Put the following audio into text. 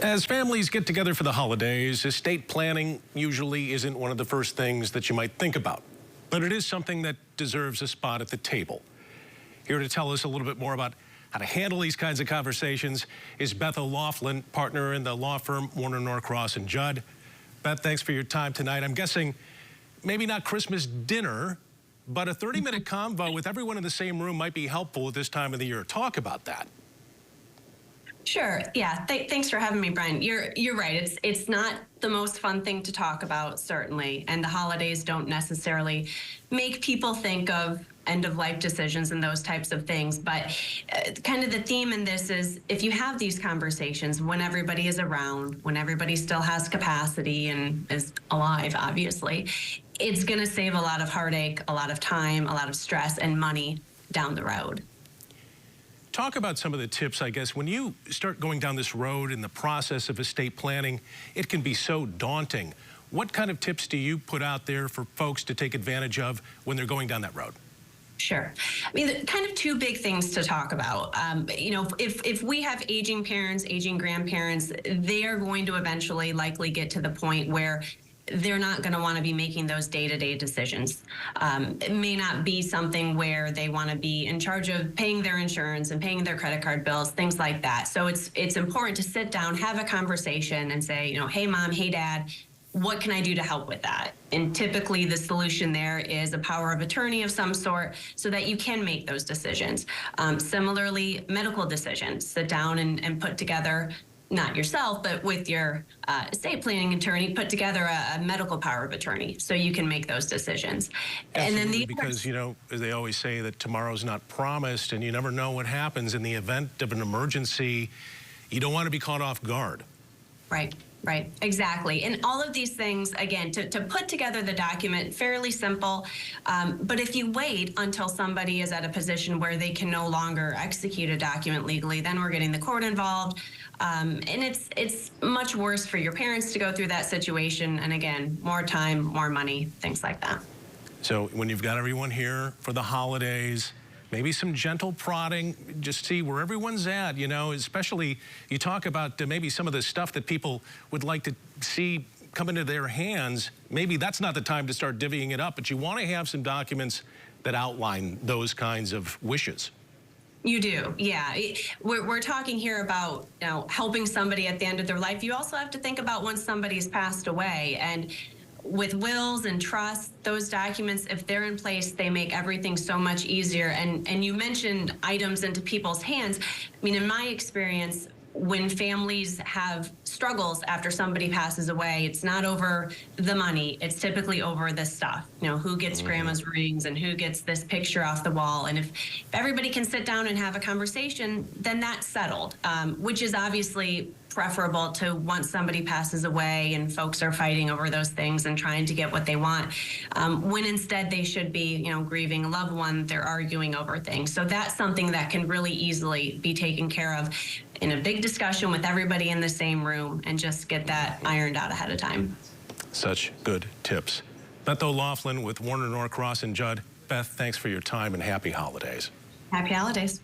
As families get together for the holidays, estate planning usually isn't one of the first things that you might think about, but it is something that deserves a spot at the table. Here to tell us a little bit more about how to handle these kinds of conversations is Beth O'Loughlin, partner in the law firm Warner Norcross and Judd. Beth, thanks for your time tonight. I'm guessing maybe not Christmas dinner, but a 30-minute convo with everyone in the same room might be helpful at this time of the year. Talk about that. Sure. Yeah. Thanks for having me, Brian. You're right. It's not the most fun thing to talk about, certainly, and the holidays don't necessarily make people think of end-of-life decisions and those types of things. But kind of the theme in this is if you have these conversations when everybody is around, when everybody still has capacity and is alive, obviously, it's going to save a lot of heartache, a lot of time, a lot of stress, and money down the road. Talk about some of the tips, I guess. When you start going down this road in the process of estate planning, it can be so daunting. What kind of tips do you put out there for folks to take advantage of when they're going down that road? Sure. I mean, kind of two big things to talk about. If we have aging parents, aging grandparents, they are going to eventually likely get to the point where they're not going to want to be making those day-to-day decisions. It may not be something where they want to be in charge of paying their insurance and paying their credit card bills, things like that. So it's important to sit down, have a conversation and say, hey, Mom, hey, Dad, what can I do to help with that? And typically the solution there is a power of attorney of some sort so that you can make those decisions. Similarly, medical decisions, sit down and put together, not yourself, but with your estate planning attorney, put together a medical power of attorney so you can make those decisions. Absolutely, and then because, as they always say, that tomorrow's not promised and you never know what happens in the event of an emergency. You don't want to be caught off guard. Right, exactly. And all of these things, again, to put together the document, fairly simple. But if you wait until somebody is at a position where they can no longer execute a document legally, then we're getting the court involved. And it's much worse for your parents to go through that situation. And again, more time, more money, things like that. So when you've got everyone here for the holidays, maybe some gentle prodding, just see where everyone's at, especially you talk about maybe some of the stuff that people would like to see come into their hands. Maybe that's not the time to start divvying it up, but you want to have some documents that outline those kinds of wishes. You do, yeah. We're talking here about helping somebody at the end of their life. You also have to think about when somebody's passed away, and with wills and trusts, those documents, if they're in place, they make everything so much easier. And you mentioned items into people's hands. I mean, in my experience, when families have struggles after somebody passes away, it's not over the money. It's typically over the stuff. Who gets grandma's rings and who gets this picture off the wall. And if everybody can sit down and have a conversation, then that's settled, which is obviously preferable to once somebody passes away and folks are fighting over those things and trying to get what they want, when instead they should be, grieving a loved one, they're arguing over things. So that's something that can really easily be taken care of in a big discussion with everybody in the same room and just get that ironed out ahead of time. Such good tips. Beth O'Loughlin with Warner Norcross and Judd. Beth, thanks for your time and happy holidays. Happy holidays.